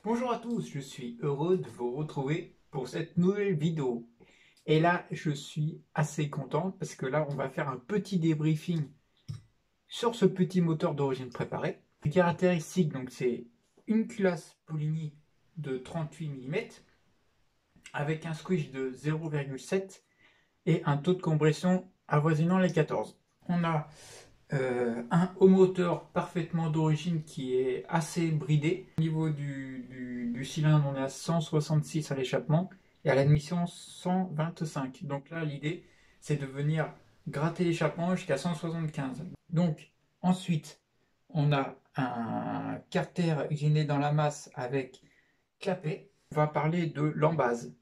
Bonjour à tous, je suis heureux de vous retrouver pour cette nouvelle vidéo. Et là, je suis assez content parce que là, on va faire un petit débriefing sur ce petit moteur d'origine préparée. Les caractéristiques, donc c'est une culasse Poligny de 38 mm avec un squish de 0,7 et un taux de compression avoisinant les 14. On a un haut moteur parfaitement d'origine qui est assez bridé. Au niveau du cylindre, on est à 166 à l'échappement et à l'admission 125. Donc là, l'idée, c'est de venir gratter l'échappement jusqu'à 175. Donc, ensuite, on a un carter usiné dans la masse avec clapet. On va parler de l'embase.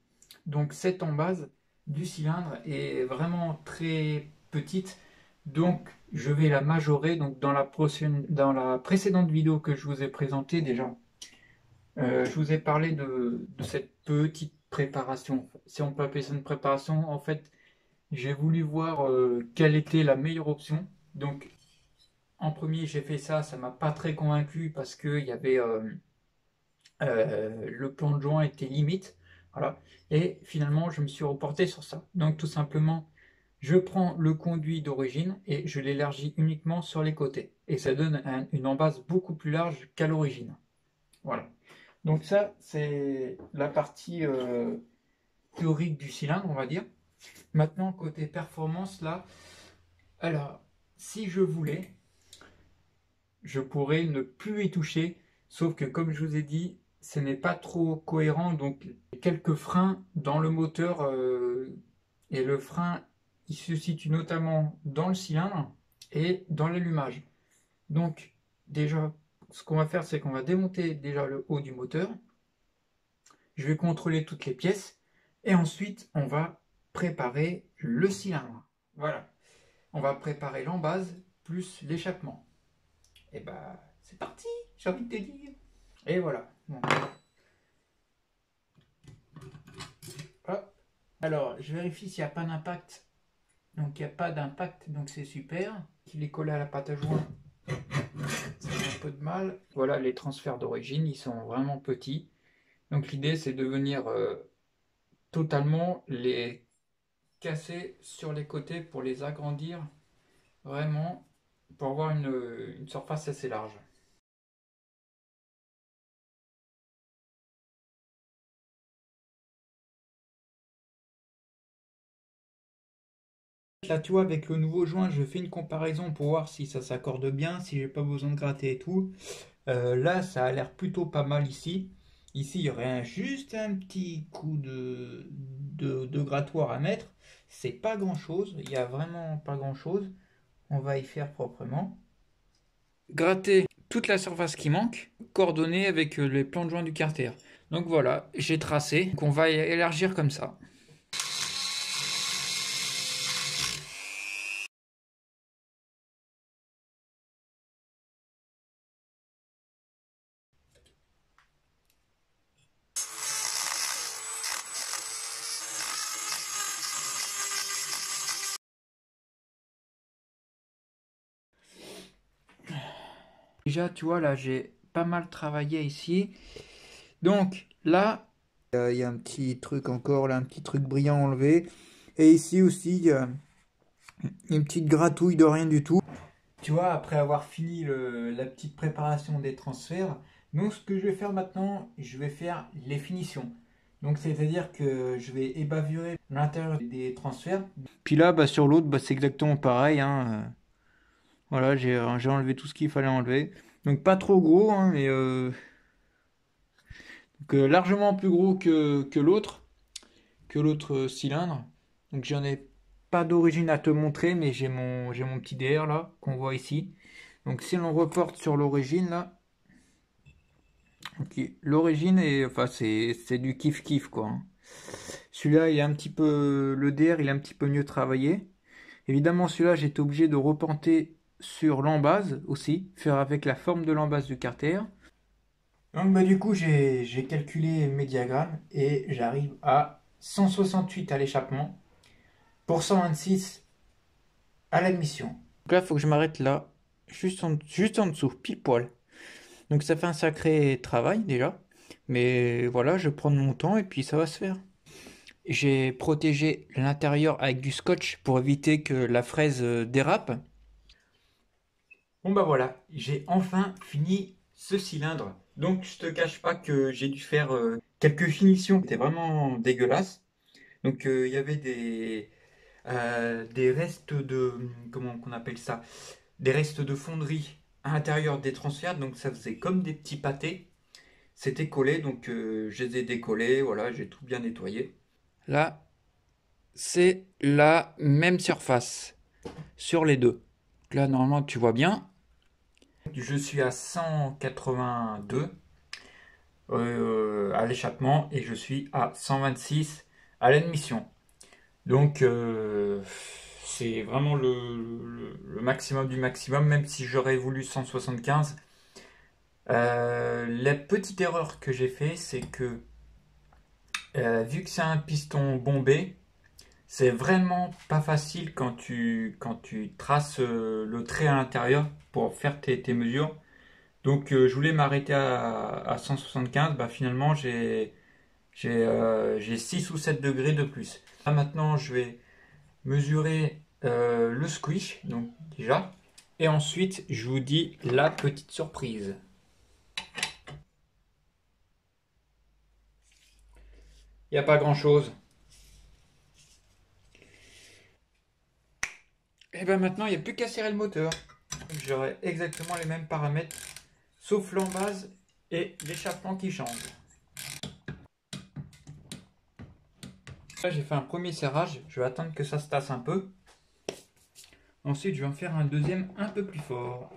Donc, cette embase du cylindre est vraiment très petite. Donc, je vais la majorer. Donc, dans la précédente vidéo que je vous ai présentée déjà, je vous ai parlé de cette petite préparation. Si on peut appeler ça une préparation, en fait, j'ai voulu voir quelle était la meilleure option. Donc, en premier, j'ai fait ça. Ça m'a pas très convaincu parce que il y avait le plan de joint était limite. Voilà. Et finalement, je me suis reporté sur ça. Donc, tout simplement, je prends le conduit d'origine et je l'élargis uniquement sur les côtés. Et ça donne une embase beaucoup plus large qu'à l'origine. Voilà. Donc ça, c'est la partie théorique du cylindre, on va dire. Maintenant, côté performance, là, alors, si je voulais, je pourrais ne plus y toucher, sauf que comme je vous ai dit, ce n'est pas trop cohérent, donc quelques freins dans le moteur, et le frein, il se situe notamment dans le cylindre et dans l'allumage. Donc déjà, ce qu'on va faire, c'est qu'on va démonter déjà le haut du moteur, je vais contrôler toutes les pièces, et ensuite on va préparer le cylindre. Voilà, on va préparer l'embase plus l'échappement. Et bah, c'est parti, j'ai envie de te dire. Et voilà. Bon. Hop. Alors, je vérifie s'il n'y a pas d'impact. Donc, il n'y a pas d'impact, donc c'est super. Qu'il est collé à la pâte à joint, ça fait un peu de mal. Voilà, les transferts d'origine, ils sont vraiment petits. Donc, l'idée, c'est de venir totalement les casser sur les côtés pour les agrandir vraiment pour avoir une surface assez large. Là, tu vois, avec le nouveau joint, je fais une comparaison pour voir si ça s'accorde bien, si j'ai pas besoin de gratter et tout. Là, ça a l'air plutôt pas mal ici. Ici, il y aurait juste un petit coup de grattoir à mettre. C'est pas grand-chose, il y a vraiment pas grand-chose. On va y faire proprement. Gratter toute la surface qui manque, coordonnée avec les plans de joint du carter. Donc voilà, j'ai tracé. Donc on va élargir comme ça. Déjà, tu vois, là, j'ai pas mal travaillé ici. Donc, là, il y a un petit truc encore, là, un petit truc brillant enlevé. Et ici aussi, il y a une petite gratouille de rien du tout. Tu vois, après avoir fini la petite préparation des transferts, donc ce que je vais faire maintenant, je vais faire les finitions. Donc, c'est-à-dire que je vais ébavurer l'intérieur des transferts. Puis là, bah, sur l'autre, bah, c'est exactement pareil, hein. Voilà, j'ai enlevé tout ce qu'il fallait enlever. Donc pas trop gros, hein, mais largement plus gros que l'autre cylindre. Donc j'en ai pas d'origine à te montrer, mais j'ai mon petit DR là qu'on voit ici. Donc si l'on reporte sur l'origine là, ok, l'origine est, enfin c'est du kiff kiff quoi, hein. Celui-là il est un petit peu, le DR il est un petit peu mieux travaillé. Évidemment celui-là j'étais obligé de repenter sur l'embase aussi, faire avec la forme de l'embase du carter. Donc bah, du coup j'ai calculé mes diagrammes et j'arrive à 168 à l'échappement pour 126 à l'admission. Donc là il faut que je m'arrête là, juste en dessous, pile poil. Donc ça fait un sacré travail déjà. Mais voilà, je vais prendre mon temps et puis ça va se faire. J'ai protégé l'intérieur avec du scotch pour éviter que la fraise dérape. Bon bah voilà, j'ai enfin fini ce cylindre. Donc je te cache pas que j'ai dû faire quelques finitions. C'était vraiment dégueulasse. Donc il y avait des restes de, comment qu'on appelle ça? Des restes de fonderie à l'intérieur des transferts. Donc ça faisait comme des petits pâtés. C'était collé, donc je les ai décollés. Voilà, j'ai tout bien nettoyé. Là, c'est la même surface sur les deux. Là, normalement, tu vois bien. Je suis à 182 à l'échappement et je suis à 126 à l'admission. Donc c'est vraiment le maximum du maximum, même si j'aurais voulu 175. La petite erreur que j'ai fait, c'est que vu que c'est un piston bombé, c'est vraiment pas facile quand tu traces le trait à l'intérieur pour faire tes mesures. Donc je voulais m'arrêter à 175, bah finalement j'ai 6 ou 7 degrés de plus. Là maintenant je vais mesurer le squish, donc déjà. Et ensuite je vous dis la petite surprise. Il n'y a pas grand chose. Et ben maintenant il n'y a plus qu'à serrer le moteur. J'aurai exactement les mêmes paramètres, sauf l'embase et l'échappement qui changent. Là j'ai fait un premier serrage, je vais attendre que ça se tasse un peu. Ensuite, je vais en faire un deuxième un peu plus fort.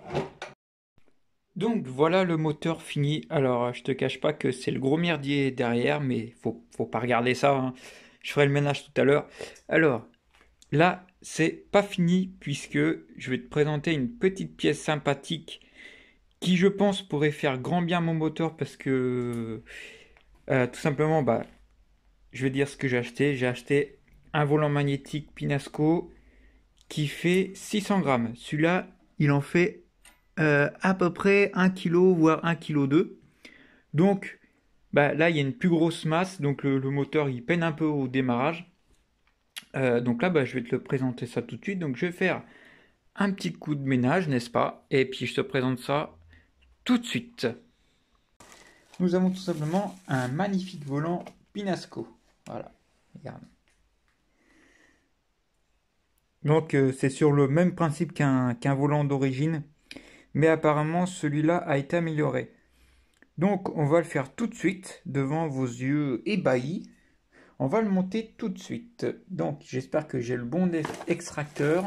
Donc voilà le moteur fini. Alors, je te cache pas que c'est le gros merdier derrière, mais faut pas regarder ça, hein. Je ferai le ménage tout à l'heure. Alors, là, c'est pas fini puisque je vais te présenter une petite pièce sympathique qui, je pense, pourrait faire grand bien à mon moteur parce que tout simplement, bah, je vais dire ce que j'ai acheté. J'ai acheté un volant magnétique Pinasco qui fait 600 grammes. Celui-là, il en fait à peu près 1 kg, voire 1 kg 2. Donc, bah, là, il y a une plus grosse masse, donc le moteur, il peine un peu au démarrage. Donc là, bah, je vais te le présenter ça tout de suite. Donc, je vais faire un petit coup de ménage, n'est-ce pas? Et puis, je te présente ça tout de suite. Nous avons tout simplement un magnifique volant Pinasco. Voilà, regarde. Donc, c'est sur le même principe qu'un volant d'origine, mais apparemment, celui-là a été amélioré. Donc on va le faire tout de suite devant vos yeux ébahis. On va le monter tout de suite. Donc j'espère que j'ai le bon extracteur.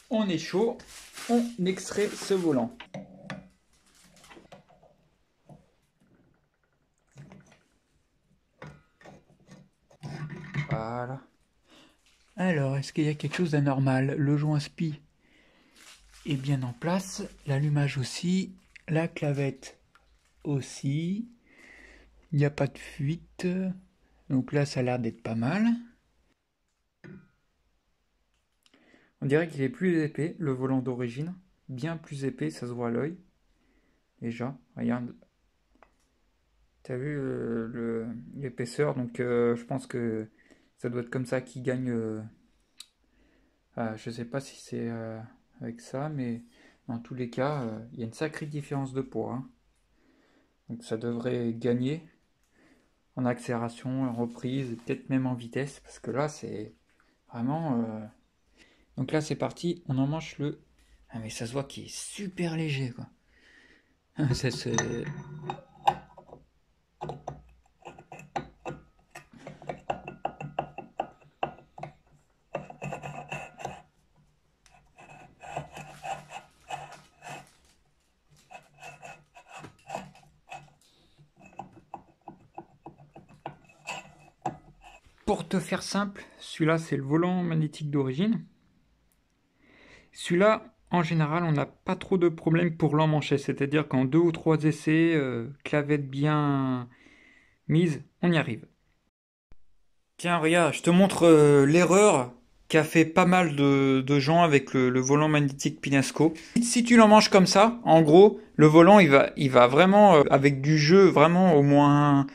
On est chaud. On extrait ce volant. Voilà. Alors, est-ce qu'il y a quelque chose d'anormal? Le joint SPI est bien en place. L'allumage aussi. La clavette aussi. Il n'y a pas de fuite. Donc là, ça a l'air d'être pas mal. On dirait qu'il est plus épais, le volant d'origine. Bien plus épais, ça se voit à l'œil. Déjà, regarde. T'as vu l'épaisseur, donc je pense que ça doit être comme ça qu'il gagne. Je sais pas si c'est avec ça, mais dans tous les cas, il y a une sacrée différence de poids, hein. Donc ça devrait gagner en accélération, en reprise, et peut-être même en vitesse, parce que là c'est vraiment. Donc là c'est parti, on emmanche le. Ah mais ça se voit qu'il est super léger quoi. C'est. Pour te faire simple, celui-là c'est le volant magnétique d'origine. Celui-là, en général, on n'a pas trop de problème pour l'emmancher, c'est-à-dire qu'en 2 ou 3 essais, clavette bien mise, on y arrive. Tiens, regarde, je te montre l'erreur qu'a fait pas mal de gens avec le volant magnétique Pinasco. Si tu l'en manges comme ça, en gros, le volant il va vraiment avec du jeu, vraiment au moins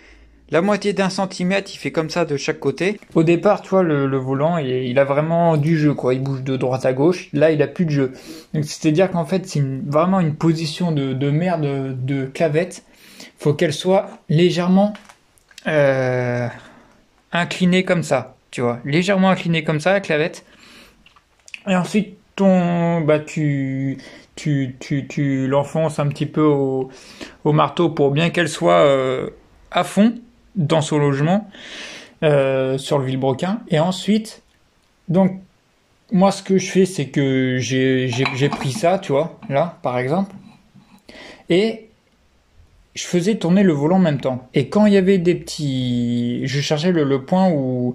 la moitié d'un centimètre, il fait comme ça de chaque côté. Au départ, tu vois, le volant, il a vraiment du jeu, quoi. Il bouge de droite à gauche. Là, il a plus de jeu. Donc, c'est-à-dire qu'en fait, c'est vraiment une position de merde de clavette. Faut qu'elle soit légèrement inclinée comme ça, tu vois. Légèrement inclinée comme ça, la clavette. Et ensuite, tu l'enfonces un petit peu au marteau pour bien qu'elle soit à fond dans son logement sur le vilebrequin. Et ensuite, donc, moi, ce que je fais, c'est que j'ai pris ça, tu vois, là, par exemple, et je faisais tourner le volant en même temps. Et quand il y avait des petits... Je cherchais le point où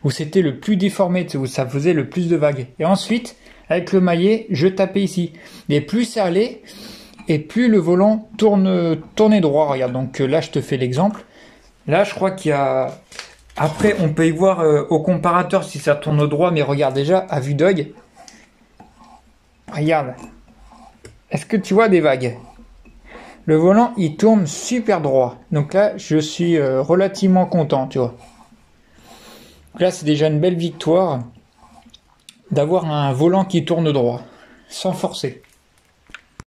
c'était le plus déformé, où ça faisait le plus de vagues. Et ensuite, avec le maillet, je tapais ici. Et plus ça allait, et plus le volant tournait droit. Regarde, donc là, je te fais l'exemple. Là, je crois qu'il y a... Après, on peut y voir au comparateur si ça tourne droit, mais regarde déjà, à vue d'œil. Regarde. Est-ce que tu vois des vagues? Le volant, il tourne super droit. Donc là, je suis relativement content, tu vois. Donc là, c'est déjà une belle victoire d'avoir un volant qui tourne droit, sans forcer.